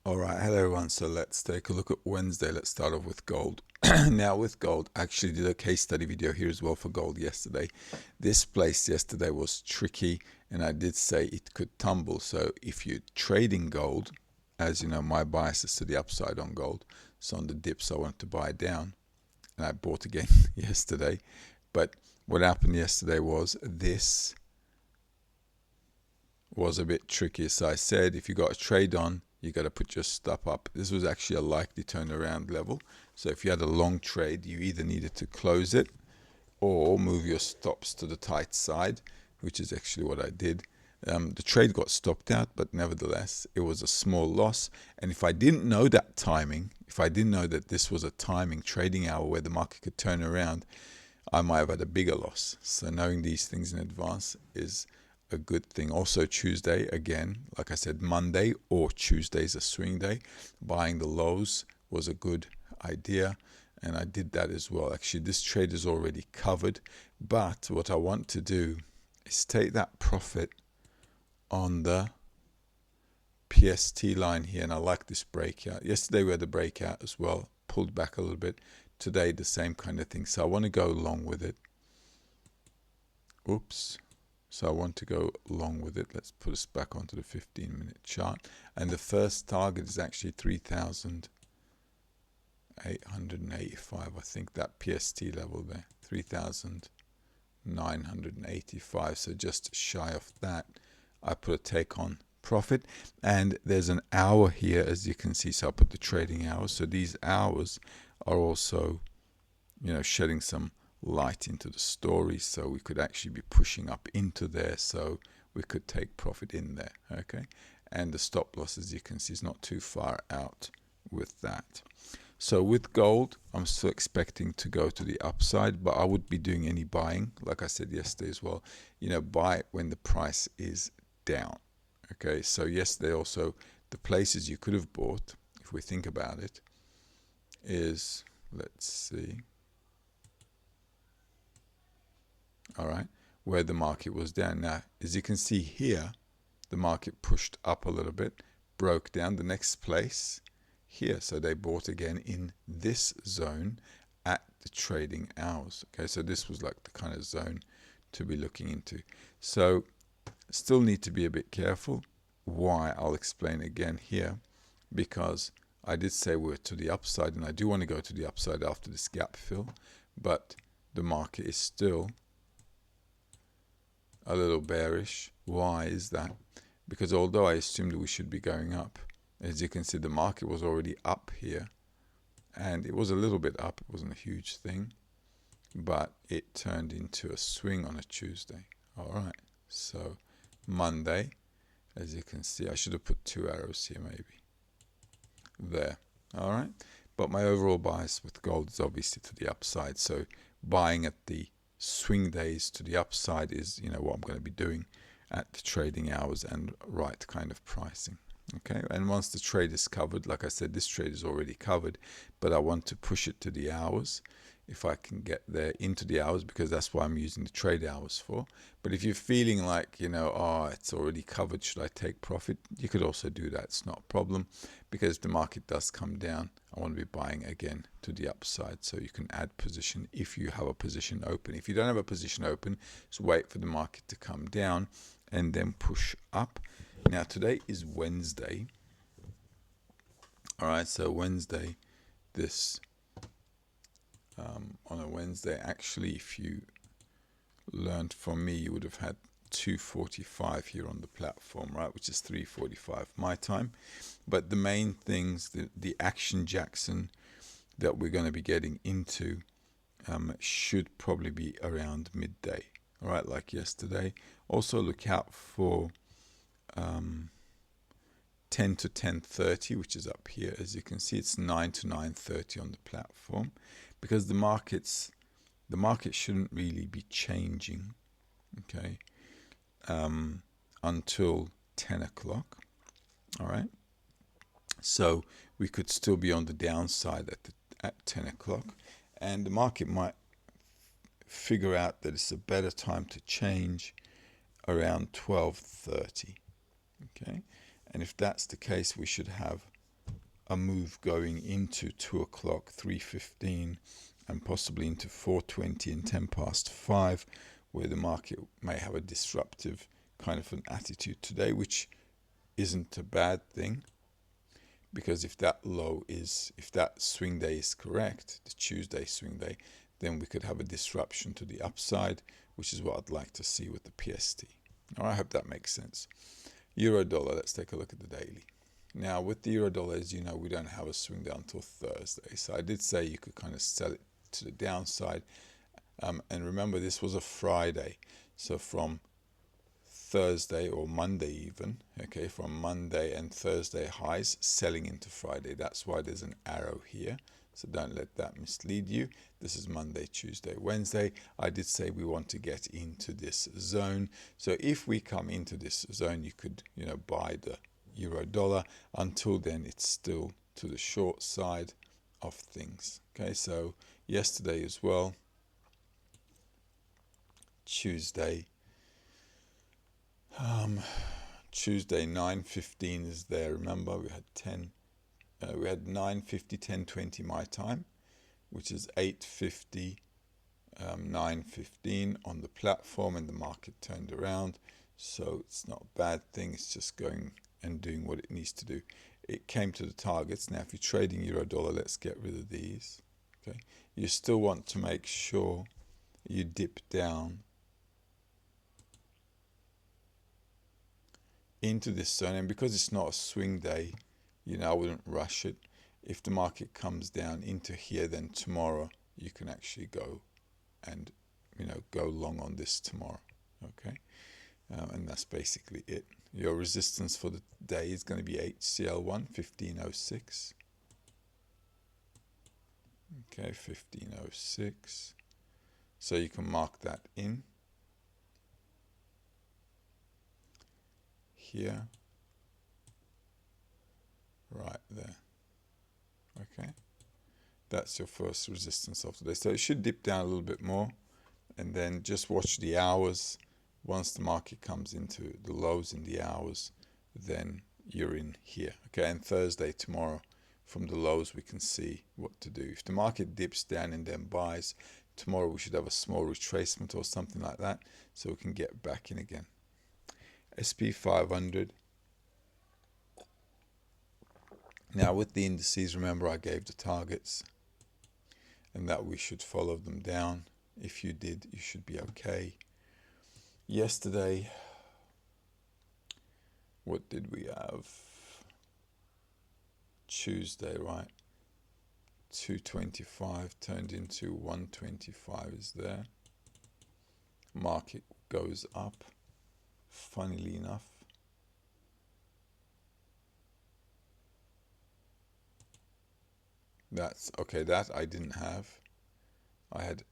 All right, hello everyone. So let's take a look at Wednesday. Let's start off with gold. Now with gold, I actually did a case study video here as well for gold yesterday. This place yesterday was tricky and I did say it could tumble. So if you're trading gold, as you know, my bias is to the upside on gold. So on the dips, I wanted to buy down and I bought again yesterday. But what happened yesterday was this was a bit tricky. So I said, if you got a trade on, you got to put your stop up. This was actually a likely turnaround level. So if you had a long trade, you either needed to close it or move your stops to the tight side, which is actually what I did. The trade got stopped out, but nevertheless, it was a small loss. And if I didn't know that timing, if I didn't know that this was a timing trading hour where the market could turn around, I might have had a bigger loss. So knowing these things in advance is a good thing. Also Tuesday, again, like I said, Monday or Tuesday is a swing day. Buying the lows was a good idea, and I did that as well. Actually, this trade is already covered, but what I want to do is take that profit on the PST line here, and I like this breakout. Yesterday we had a breakout as well, pulled back a little bit. Today the same kind of thing, so I want to go along with it. Oops. So I want to go along with it. Let's put us back onto the 15-minute chart. And the first target is actually 3,885. I think that PST level there, 3,985. So just shy of that. I put a take on profit. And there's an hour here, as you can see. So I put the trading hours. So these hours are also, shedding some light into the story, so we could actually be pushing up into there, so we could take profit in there. Okay, and the stop loss, as you can see, is not too far out with that. So with gold, I'm still expecting to go to the upside, but I would be doing any buying, like I said yesterday as well, buy when the price is down. Okay, so yesterday also, the places you could have bought, if we think about it, is, let's see, all right, where the market was down. Now, as you can see here, the market pushed up a little bit, broke down. The next place here, so they bought again in this zone at the trading hours. Okay, so this was like the kind of zone to be looking into. So still need to be a bit careful. Why? I'll explain again here, because I did say we're to the upside, and I do want to go to the upside after this gap fill, but the market is still a little bearish. Why is that? Because although I assumed we should be going up, as you can see, the market was already up here, and it was a little bit up. It wasn't a huge thing, but it turned into a swing on a Tuesday. All right, so Monday, as you can see, I should have put 2 arrows here maybe there. All right, but my overall bias with gold is obviously to the upside, so buying at the swing days to the upside is what I'm going to be doing at the trading hours and right kind of pricing. Okay, and once the trade is covered, like I said, this trade is already covered, but I want to push it to the hours if I can get there into the hours, because that's what I'm using the trade hours for. But if you're feeling like, oh, it's already covered, should I take profit? You could also do that. It's not a problem, because if the market does come down, I want to be buying again to the upside. So you can add position if you have a position open. If you don't have a position open, just wait for the market to come down and then push up. Now today is Wednesday. All right, so Wednesday, this on a Wednesday, actually, if you learned from me, you would have had 2:45 here on the platform, right, which is 3:45 my time. But the main things, the action Jackson that we're going to be getting into should probably be around midday. All right, like yesterday. Also look out for 10 to 10:30, which is up here. As you can see, it's 9 to 9:30 on the platform, because the market shouldn't really be changing, okay, until 10 o'clock. All right, so we could still be on the downside at 10 o'clock, and the market might figure out that it's a better time to change around 12:30. Okay, and if that's the case, we should have a move going into 2 o'clock, 3:15, and possibly into 4:20 and 10 past 5, where the market may have a disruptive kind of an attitude today, which isn't a bad thing, because if that swing day is correct, the Tuesday swing day, then we could have a disruption to the upside, which is what I'd like to see with the PST. I hope that makes sense. Euro dollar, let's take a look at the daily. Now with the euro dollar, as you know, we don't have a swing down until Thursday. So I did say you could kind of sell it to the downside. And remember, this was a Friday. So from Thursday or Monday even, okay, from Monday and Thursday highs selling into Friday. That's why there's an arrow here. So don't let that mislead you. This is Monday, Tuesday, Wednesday. I did say we want to get into this zone. So if we come into this zone, you could, buy the euro dollar. Until then, it's still to the short side of things. Okay, so yesterday as well, Tuesday 9:15 is there. Remember, we had 9:50, 10:20 my time, which is 8:50, 9:15 on the platform, and the market turned around. So it's not a bad thing. It's just going and doing what it needs to do. It came to the targets. Now, if you're trading euro dollar, let's get rid of these. Okay, you still want to make sure you dip down into this zone, and because it's not a swing day, I wouldn't rush it. If the market comes down into here, then tomorrow you can actually go and go long on this tomorrow. Okay, and that's basically it. Your resistance for the day is going to be HCL1 1506. Okay, 1506. So you can mark that in here, right there. Okay, that's your first resistance of the day. So it should dip down a little bit more, and then just watch the hours. Once the market comes into the lows in the hours, then you're in here. Okay, and Thursday, tomorrow, from the lows we can see what to do. If the market dips down and then buys, tomorrow we should have a small retracement or something like that, so we can get back in again. SP 500. Now with the indices, remember I gave the targets and that we should follow them down. If you did, you should be okay. Yesterday, what did we have? Tuesday, right? 225 turned into 125 is there. Market goes up, funnily enough. That's okay, that I didn't have. I had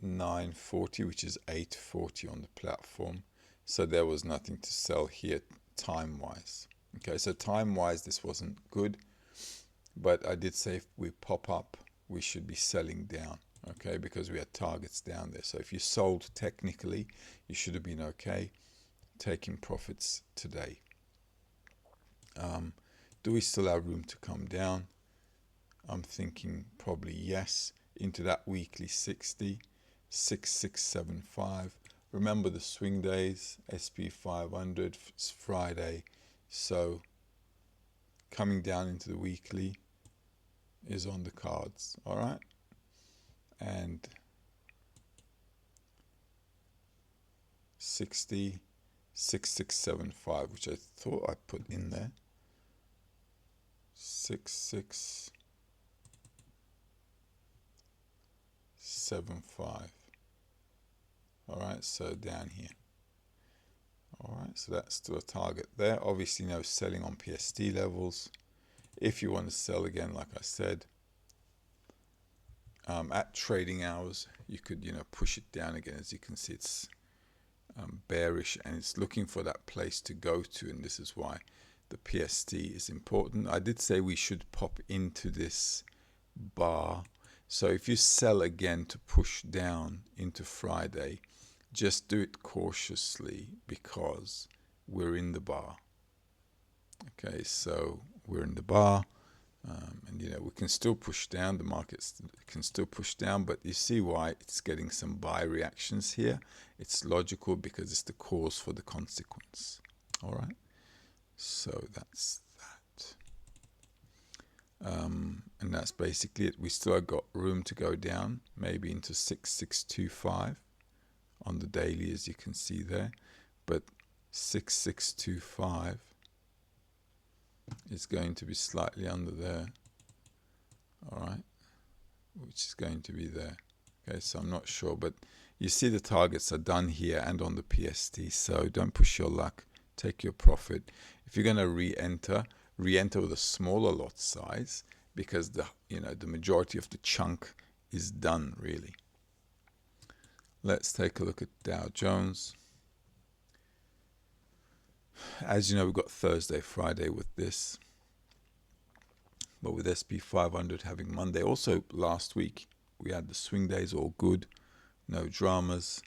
940, which is 840 on the platform. So there was nothing to sell here time-wise. Okay, so time-wise, this wasn't good. But I did say if we pop up, we should be selling down. Okay, because we had targets down there. So if you sold technically, you should have been okay taking profits today. Do we still have room to come down? I'm thinking probably yes, into that weekly 60, 6675. Remember the swing days, SP 500, it's Friday. So coming down into the weekly is on the cards, all right? And 60, 6675, which I thought I put in there. 6675. All right, so down here. All right, so that's still a target there. Obviously no selling on PST levels. If you want to sell again, like I said, at trading hours, you could push it down again. As you can see, it's bearish and it's looking for that place to go to, and this is why the PST is important. I did say we should pop into this bar. So if you sell again to push down into Friday, just do it cautiously because we're in the bar. Okay, so we're in the bar. And you know, we can still push down, the market can still push down, but you see why it's getting some buy reactions here. It's logical because it's the cause for the consequence. All right, so that's that. And that's basically it. We still got room to go down, maybe into 6625 on the daily, as you can see there, but 6625 is going to be slightly under there. All right, which is going to be there. Okay, so I'm not sure, but you see the targets are done here and on the PST, so don't push your luck. Take your profit. If you're going to re-enter with a smaller lot size, because the majority of the chunk is done really. Let's take a look at Dow Jones. As you know, we've got Thursday, Friday with this. But with SP 500 having Monday, also last week we had the swing days, all good, no dramas,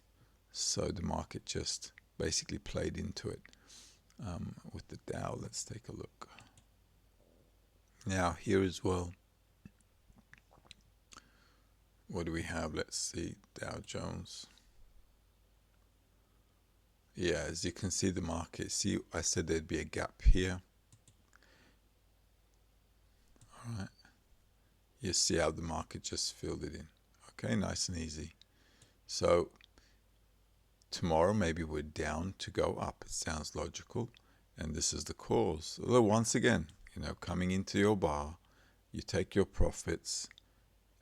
so the market just basically played into it. With the Dow, let's take a look. Now here as well, what do we have? Let's see, Dow Jones. Yeah, as you can see the market, see I said there'd be a gap here. All right, you see how the market just filled it in. Okay, nice and easy. So tomorrow maybe we're down to go up. It sounds logical, and this is the cause. Although once again, you know, coming into your bar, you take your profits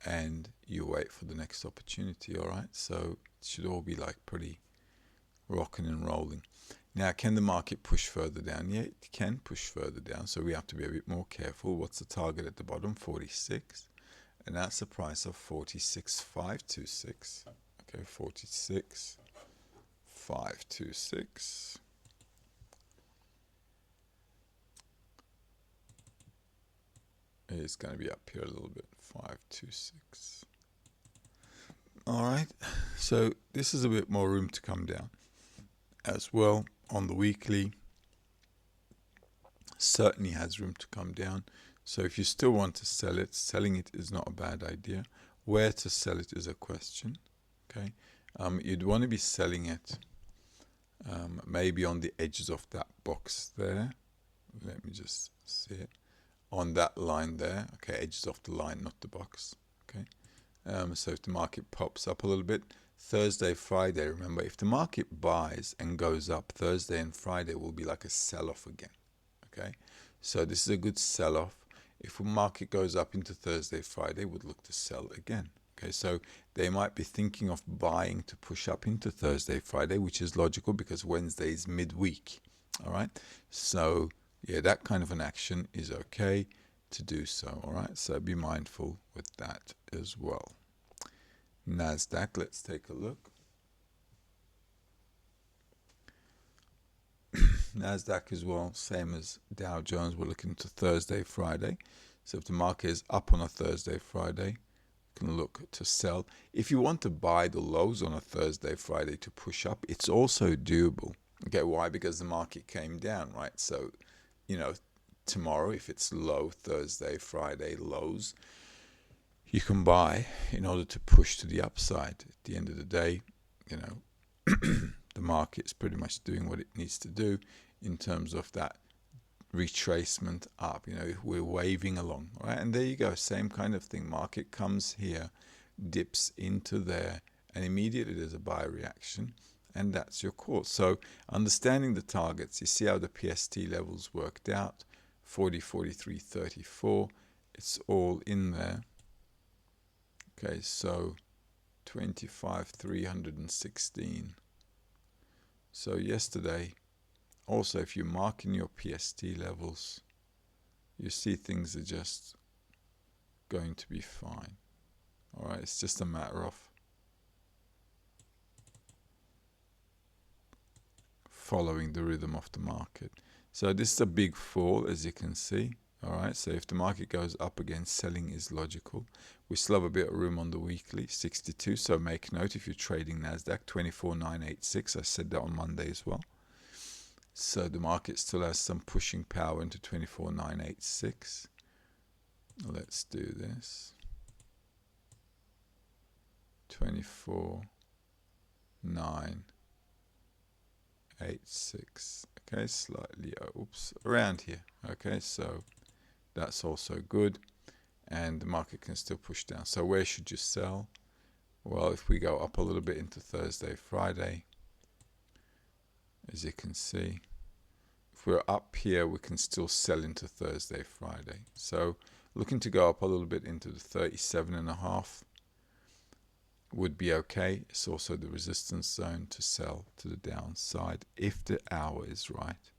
and you wait for the next opportunity. All right, so it should all be like pretty rocking and rolling. Now, can the market push further down? Yeah, it can push further down, so we have to be a bit more careful. What's the target at the bottom? 46, and that's a price of 46,526. Okay, 46,526. It's going to be up here a little bit, 526. All right, so this is a bit more room to come down as well. On the weekly, certainly has room to come down. So if you still want to sell it, selling it is not a bad idea. Where to sell it is a question. Okay, you'd want to be selling it maybe on the edges of that box there. Let me just see it on that line there. Okay, edges of the line, not the box. Okay, so if the market pops up a little bit, Thursday, Friday, remember, if the market buys and goes up, Thursday and Friday will be like a sell-off again. Okay, so this is a good sell-off. If the market goes up into Thursday, Friday, would look to sell again. Okay, so they might be thinking of buying to push up into Thursday, Friday, which is logical because Wednesday is midweek. All right, so yeah, that kind of an action is okay to do so. All right, so be mindful with that as well. NASDAQ, let's take a look. NASDAQ as well, same as Dow Jones, we're looking to Thursday, Friday. So if the market is up on a Thursday, Friday, you can look to sell. If you want to buy the lows on a Thursday, Friday to push up, it's also doable. Okay, why? Because the market came down, right? So, you know, tomorrow, if it's low, Thursday, Friday, lows, you can buy in order to push to the upside. At the end of the day, you know, the market is pretty much doing what it needs to do in terms of that retracement up. You know, we're waving along, right? And there you go, same kind of thing. Market comes here, dips into there, and immediately there's a buy reaction, and that's your call. So understanding the targets, you see how the PST levels worked out, 40, 43, 34, it's all in there. Okay, so 25,316. So yesterday, also if you mark in your PST levels, you see things are just going to be fine. All right, it's just a matter of following the rhythm of the market. So this is a big fall, as you can see. All right, so if the market goes up again, selling is logical. We still have a bit of room on the weekly, 62. So make note if you're trading NASDAQ, 24,986. I said that on Monday as well. So the market still has some pushing power into 24,986. Let's do this. 24,986. Okay, slightly, oops, around here. Okay, so that's also good, and the market can still push down. So where should you sell? Well, if we go up a little bit into Thursday, Friday, as you can see, if we're up here, we can still sell into Thursday, Friday. So looking to go up a little bit into the 37.5 would be okay. It's also the resistance zone to sell to the downside if the hour is right.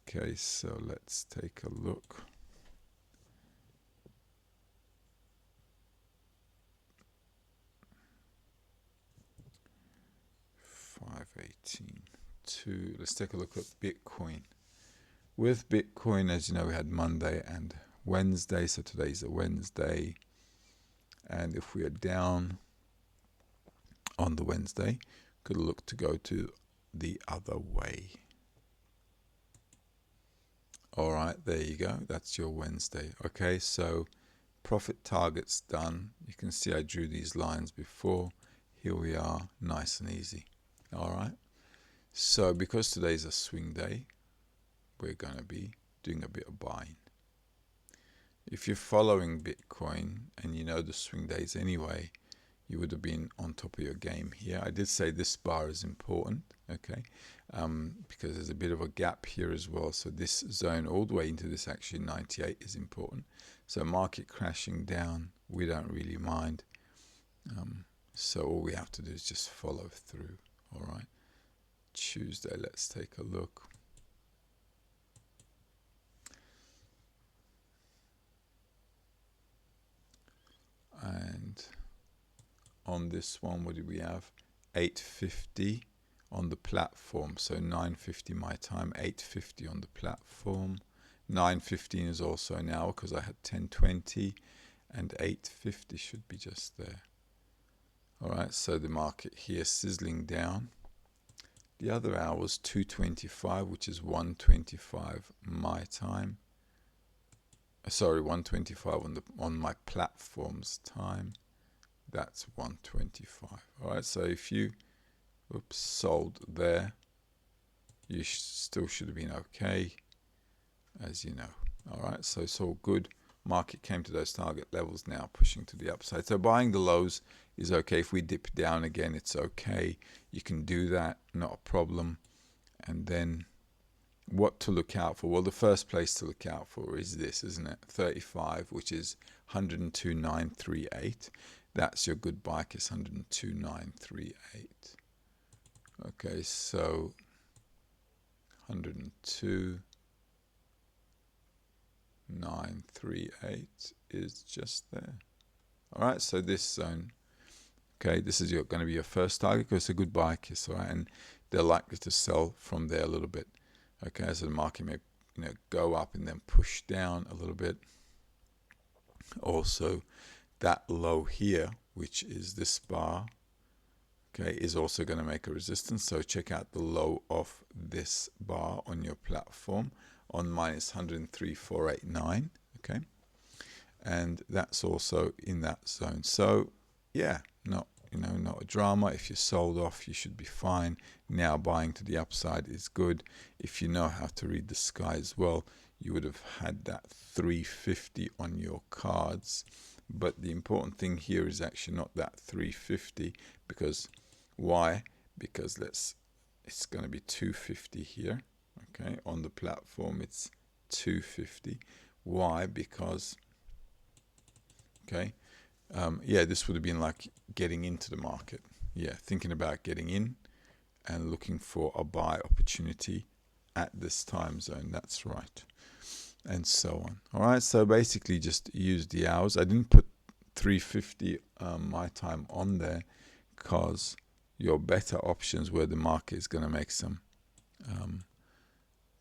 Okay, so let's take a look. $518.2. Let's take a look at Bitcoin. With Bitcoin, as you know, we had Monday and Wednesday, so today's a Wednesday. And if we are down on the Wednesday, could look to go to the other way. All right, there you go. That's your Wednesday. Okay, so profit targets done. You can see I drew these lines before. Here we are, nice and easy. All right. So because today's a swing day, we're going to be doing a bit of buying. If you're following Bitcoin and you know the swing days anyway, you would have been on top of your game here. I did say this bar is important, okay, because there's a bit of a gap here as well. So this zone all the way into this actually 98 is important. So market crashing down, we don't really mind. So all we have to do is just follow through. All right. Tuesday, let's take a look. And on this one, what do we have? 850 on the platform. So 9:50 my time, 8:50 on the platform. 9:15 is also an hour because I had 10:20, and 8:50 should be just there. All right, so the market here sizzling down. The other hour was 2:25, which is 1:25 my time. Sorry, 1:25 on my platform's time. That's 1:25. All right, so if you sold there, you still should have been okay, as you know. All right, so it's all good. Market came to those target levels now, pushing to the upside. So buying the lows is okay. If we dip down again, it's okay. You can do that, not a problem. And then what to look out for? Well, the first place to look out for is this, isn't it? 35, which is 102.938. That's your good buy kiss, 102.938. Okay, so 102.938 is just there. All right, so this zone, okay, this is going to be your first target because it's a good buy kiss, all right, and they're likely to sell from there a little bit. Okay, so the market may go up and then push down a little bit. Also, that low here, which is this bar, okay, is also going to make a resistance. So check out the low of this bar on your platform. On mine is 103.489, okay, and that's also in that zone. So yeah, not a drama. If you sold off, you should be fine. Now buying to the upside is good. If you know how to read the sky as well, you would have had that 350 on your cards. But the important thing here is actually not that 350, because why? Because it's going to be 250 here. Okay, on the platform it's 250. Why? Because yeah, this would have been like getting into the market. Yeah, thinking about getting in and looking for a buy opportunity at this time zone. That's right. And so on. All right, so basically just use the hours. I didn't put 350 my time on there because your better options where the market is going to make some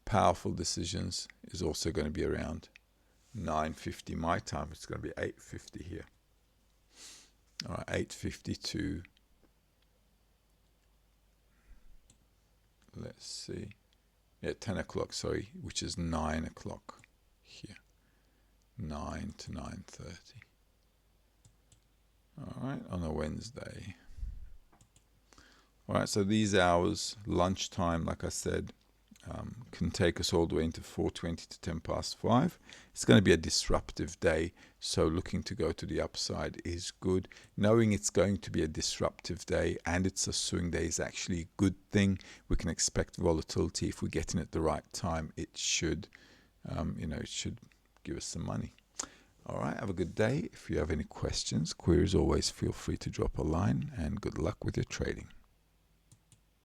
powerful decisions is also going to be around 9:50 my time. It's going to be 8:50 here. All right, 8:52. Let's see. 10 o'clock, sorry, which is 9 o'clock here. 9 to 9:30. All right, on a Wednesday. All right, so these hours, lunchtime, like I said, can take us all the way into 4:20 to 10 past 5. It's going to be a disruptive day, so looking to go to the upside is good. Knowing it's going to be a disruptive day and it's a swing day is actually a good thing. We can expect volatility. If we get in at the right time, it should, it should give us some money. All right, have a good day. If you have any questions, queries, always feel free to drop a line, and good luck with your trading.